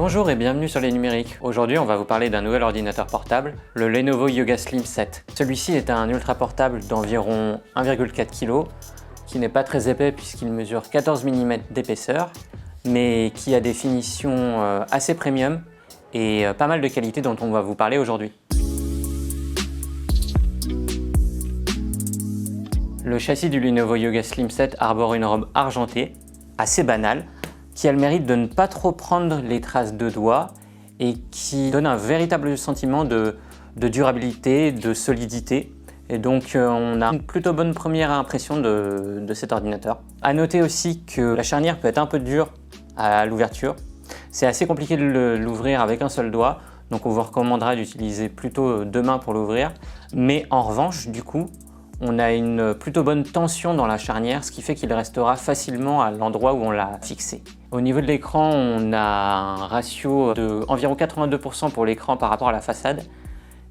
Bonjour et bienvenue sur les numériques. Aujourd'hui, on va vous parler d'un nouvel ordinateur portable, le Lenovo Yoga Slim 7. Celui-ci est un ultra portable d'environ 1,4 kg, qui n'est pas très épais puisqu'il mesure 14 mm d'épaisseur, mais qui a des finitions assez premium et pas mal de qualités dont on va vous parler aujourd'hui. Le châssis du Lenovo Yoga Slim 7 arbore une robe argentée, assez banale, qui a le mérite de ne pas trop prendre les traces de doigts et qui donne un véritable sentiment de durabilité, de solidité. Et donc on a une plutôt bonne première impression de cet ordinateur. À noter aussi que la charnière peut être un peu dure à l'ouverture. C'est assez compliqué de l'ouvrir avec un seul doigt, donc on vous recommandera d'utiliser plutôt deux mains pour l'ouvrir. Mais en revanche, du coup, on a une plutôt bonne tension dans la charnière, ce qui fait qu'il restera facilement à l'endroit où on l'a fixé. Au niveau de l'écran, on a un ratio de environ 82% pour l'écran par rapport à la façade,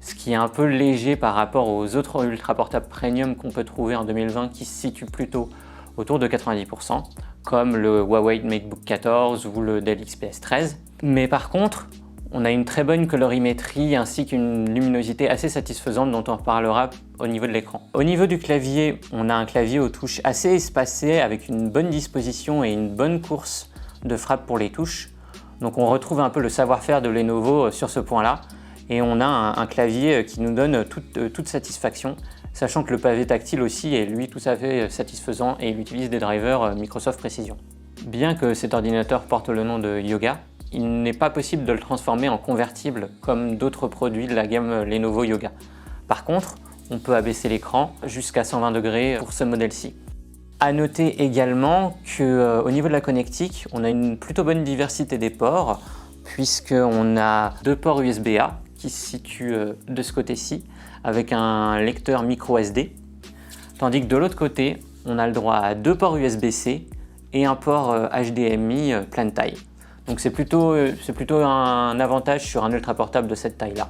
ce qui est un peu léger par rapport aux autres ultra portables premium qu'on peut trouver en 2020 qui se situent plutôt autour de 90%, comme le Huawei MateBook 14 ou le Dell XPS 13. Mais par contre, on a une très bonne colorimétrie ainsi qu'une luminosité assez satisfaisante dont on reparlera au niveau de l'écran. Au niveau du clavier, on a un clavier aux touches assez espacé avec une bonne disposition et une bonne course de frappe pour les touches. Donc on retrouve un peu le savoir-faire de Lenovo sur ce point-là et on a un clavier qui nous donne toute satisfaction, sachant que le pavé tactile aussi est lui tout à fait satisfaisant et il utilise des drivers Microsoft Precision. Bien que cet ordinateur porte le nom de Yoga, il n'est pas possible de le transformer en convertible comme d'autres produits de la gamme Lenovo Yoga. Par contre, on peut abaisser l'écran jusqu'à 120 degrés pour ce modèle-ci. À noter également qu'au niveau de la connectique, on a une plutôt bonne diversité des ports, puisqu'on a deux ports USB-A qui se situent de ce côté-ci, avec un lecteur micro SD, tandis que de l'autre côté, on a le droit à deux ports USB-C et un port HDMI pleine taille. Donc c'est plutôt un avantage sur un ultra portable de cette taille-là.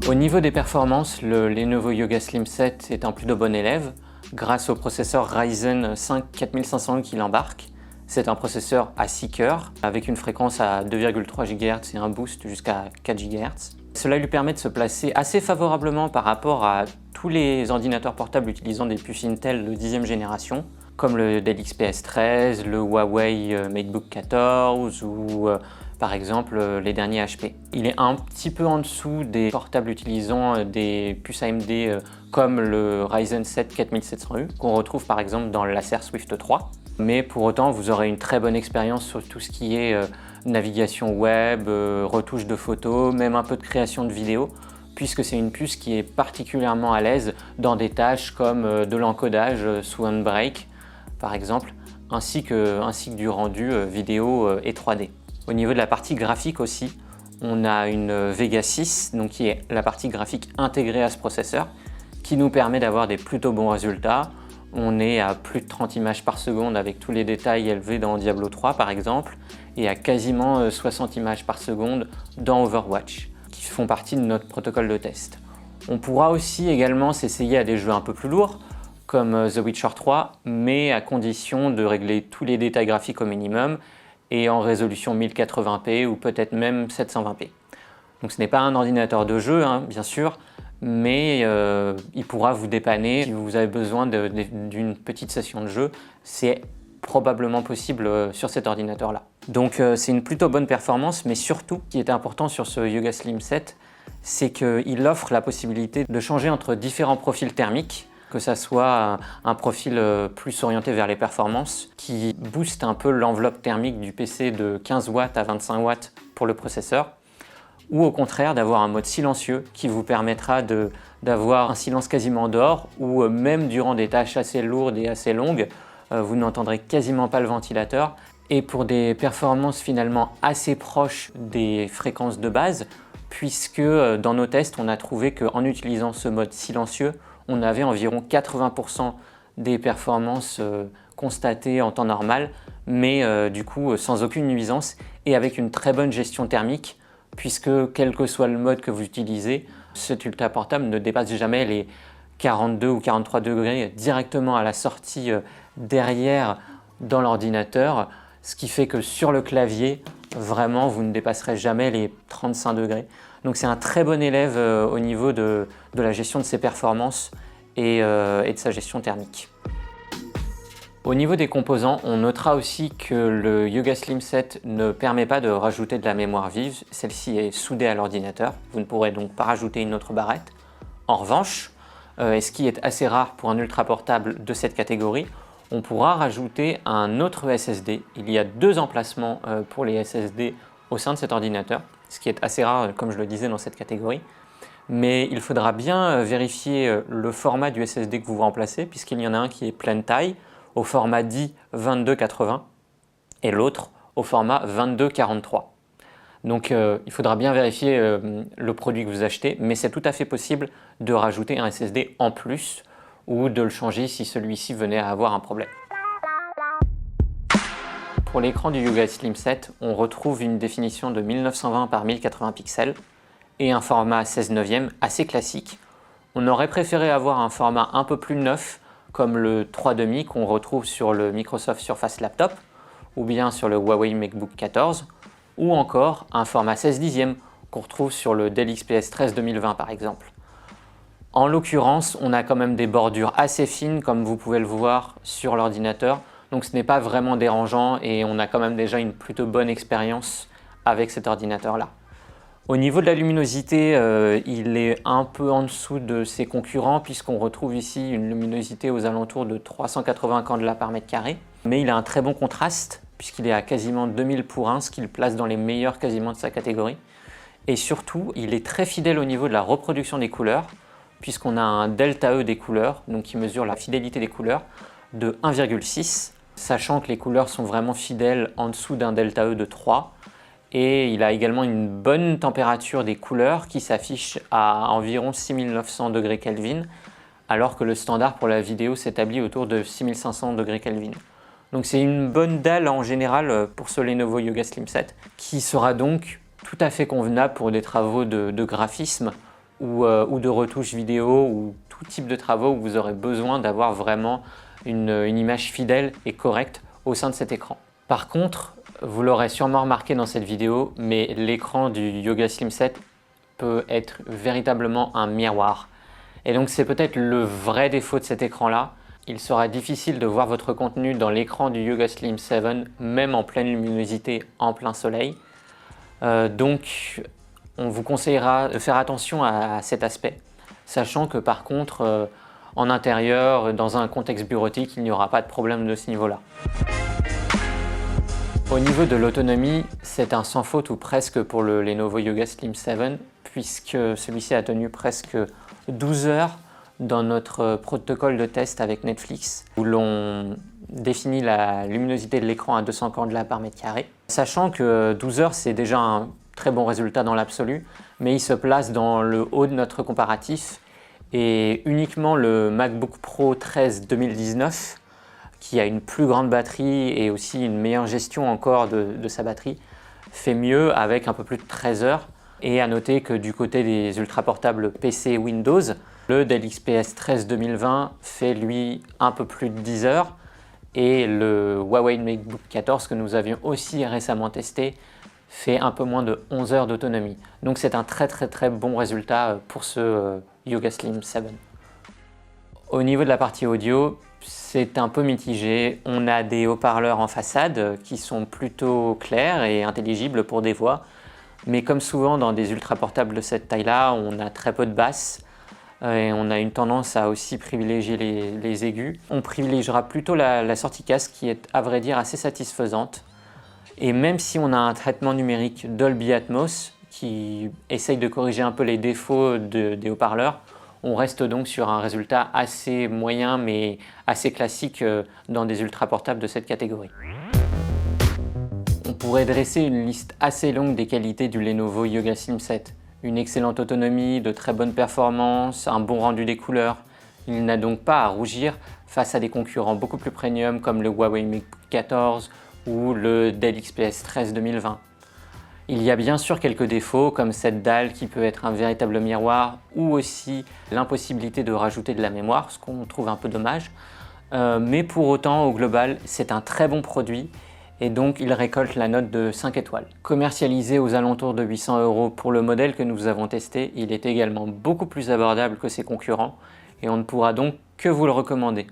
Au niveau des performances, le Lenovo Yoga Slim 7 est un plutôt bon élève grâce au processeur Ryzen 5 4500 qu'il embarque. C'est un processeur à 6 cœurs avec une fréquence à 2,3 GHz et un boost jusqu'à 4 GHz. Cela lui permet de se placer assez favorablement par rapport à tous les ordinateurs portables utilisant des puces Intel de 10e génération, comme le Dell XPS 13, le Huawei MateBook 14 ou par exemple les derniers HP. Il est un petit peu en dessous des portables utilisant des puces AMD comme le Ryzen 7 4700U qu'on retrouve par exemple dans l'Acer Swift 3. Mais pour autant, vous aurez une très bonne expérience sur tout ce qui est navigation web, retouche de photos, même un peu de création de vidéos, puisque c'est une puce qui est particulièrement à l'aise dans des tâches comme de l'encodage sous Handbrake, par exemple, ainsi que du rendu vidéo et 3D. Au niveau de la partie graphique aussi, on a une Vega 6, donc qui est la partie graphique intégrée à ce processeur, qui nous permet d'avoir des plutôt bons résultats. On est à plus de 30 images par seconde avec tous les détails élevés dans Diablo 3 par exemple, et à quasiment 60 images par seconde dans Overwatch, qui font partie de notre protocole de test. On pourra aussi également s'essayer à des jeux un peu plus lourds, comme The Witcher 3, mais à condition de régler tous les détails graphiques au minimum et en résolution 1080p ou peut-être même 720p. Donc ce n'est pas un ordinateur de jeu, hein, bien sûr, mais il pourra vous dépanner si vous avez besoin d'une petite session de jeu. C'est probablement possible sur cet ordinateur-là. Donc c'est une plutôt bonne performance, mais surtout, ce qui est important sur ce Yoga Slim 7, c'est qu'il offre la possibilité de changer entre différents profils thermiques, que ça soit un profil plus orienté vers les performances, qui booste un peu l'enveloppe thermique du PC de 15 watts à 25 watts pour le processeur, ou au contraire d'avoir un mode silencieux qui vous permettra d'avoir un silence quasiment d'or, ou même durant des tâches assez lourdes et assez longues, vous n'entendrez quasiment pas le ventilateur. Et pour des performances finalement assez proches des fréquences de base, puisque dans nos tests, on a trouvé qu'en utilisant ce mode silencieux, on avait environ 80% des performances constatées en temps normal, mais du coup sans aucune nuisance et avec une très bonne gestion thermique, puisque quel que soit le mode que vous utilisez, cet ultra portable ne dépasse jamais les 42 ou 43 degrés directement à la sortie derrière dans l'ordinateur, ce qui fait que sur le clavier, vraiment, vous ne dépasserez jamais les 35 degrés. Donc c'est un très bon élève au niveau de la gestion de ses performances et de sa gestion thermique. Au niveau des composants, on notera aussi que le Yoga Slim 7 ne permet pas de rajouter de la mémoire vive. Celle-ci est soudée à l'ordinateur. Vous ne pourrez donc pas rajouter une autre barrette. En revanche, et ce qui est assez rare pour un ultra portable de cette catégorie, on pourra rajouter un autre SSD. Il y a 2 emplacements pour les SSD au sein de cet ordinateur, ce qui est assez rare, comme je le disais, dans cette catégorie. Mais il faudra bien vérifier le format du SSD que vous remplacez, puisqu'il y en a un qui est pleine taille, au format dit 2280 et l'autre au format 2243. Donc il faudra bien vérifier le produit que vous achetez, mais c'est tout à fait possible de rajouter un SSD en plus ou de le changer si celui-ci venait à avoir un problème. Pour l'écran du Yoga Slim 7, on retrouve une définition de 1920 par 1080 pixels et un format 16 neuvième assez classique. On aurait préféré avoir un format un peu plus neuf comme le 3,5 qu'on retrouve sur le Microsoft Surface Laptop ou bien sur le Huawei MateBook 14 ou encore un format 16 dixième qu'on retrouve sur le Dell XPS 13 2020 par exemple. En l'occurrence, on a quand même des bordures assez fines comme vous pouvez le voir sur l'ordinateur, donc ce n'est pas vraiment dérangeant et on a quand même déjà une plutôt bonne expérience avec cet ordinateur-là. Au niveau de la luminosité, il est un peu en dessous de ses concurrents puisqu'on retrouve ici une luminosité aux alentours de 380 candela par mètre carré. Mais il a un très bon contraste puisqu'il est à quasiment 2000 pour 1, ce qui le place dans les meilleurs quasiment de sa catégorie. Et surtout, il est très fidèle au niveau de la reproduction des couleurs puisqu'on a un delta E des couleurs, donc qui mesure la fidélité des couleurs, de 1,6, sachant que les couleurs sont vraiment fidèles en dessous d'un delta E de 3. Et il a également une bonne température des couleurs qui s'affiche à environ 6900 degrés Kelvin, alors que le standard pour la vidéo s'établit autour de 6500 degrés Kelvin. Donc c'est une bonne dalle en général pour ce Lenovo Yoga Slim 7, qui sera donc tout à fait convenable pour des travaux de graphisme ou de retouche vidéo ou tout type de travaux où vous aurez besoin d'avoir vraiment une image fidèle et correcte au sein de cet écran. Par contre, vous l'aurez sûrement remarqué dans cette vidéo, mais l'écran du Yoga Slim 7 peut être véritablement un miroir. Et donc c'est peut-être le vrai défaut de cet écran-là. Il sera difficile de voir votre contenu dans l'écran du Yoga Slim 7, même en pleine luminosité, en plein soleil. Donc on vous conseillera de faire attention à cet aspect, sachant que par contre, en intérieur, dans un contexte bureautique, il n'y aura pas de problème de ce niveau-là. Au niveau de l'autonomie, c'est un sans faute ou presque pour le Lenovo Yoga Slim 7 puisque celui-ci a tenu presque 12 heures dans notre protocole de test avec Netflix où l'on définit la luminosité de l'écran à 200 candela par mètre carré. Sachant que 12 heures c'est déjà un très bon résultat dans l'absolu, mais il se place dans le haut de notre comparatif et uniquement le MacBook Pro 13 2019 qui a une plus grande batterie et aussi une meilleure gestion encore de sa batterie, fait mieux avec un peu plus de 13 heures. Et à noter que du côté des ultra portables PC Windows, le Dell XPS 13 2020 fait lui un peu plus de 10 heures et le Huawei MateBook 14 que nous avions aussi récemment testé fait un peu moins de 11 heures d'autonomie. Donc c'est un très bon résultat pour ce Yoga Slim 7. Au niveau de la partie audio, c'est un peu mitigé. On a des haut-parleurs en façade qui sont plutôt clairs et intelligibles pour des voix. Mais comme souvent dans des ultra portables de cette taille-là, on a très peu de basses et on a une tendance à aussi privilégier les aigus. On privilégiera plutôt la sortie casque qui est à vrai dire assez satisfaisante. Et même si on a un traitement numérique Dolby Atmos qui essaye de corriger un peu les défauts des haut-parleurs, on reste donc sur un résultat assez moyen mais assez classique dans des ultra portables de cette catégorie. On pourrait dresser une liste assez longue des qualités du Lenovo Yoga Slim 7. Une excellente autonomie, de très bonnes performances, un bon rendu des couleurs. Il n'a donc pas à rougir face à des concurrents beaucoup plus premium comme le Huawei MateBook 14 ou le Dell XPS 13 2020. Il y a bien sûr quelques défauts comme cette dalle qui peut être un véritable miroir ou aussi l'impossibilité de rajouter de la mémoire, ce qu'on trouve un peu dommage. Mais pour autant, au global, c'est un très bon produit et donc il récolte la note de 5 étoiles. Commercialisé aux alentours de 800 € pour le modèle que nous avons testé, il est également beaucoup plus abordable que ses concurrents et on ne pourra donc que vous le recommander.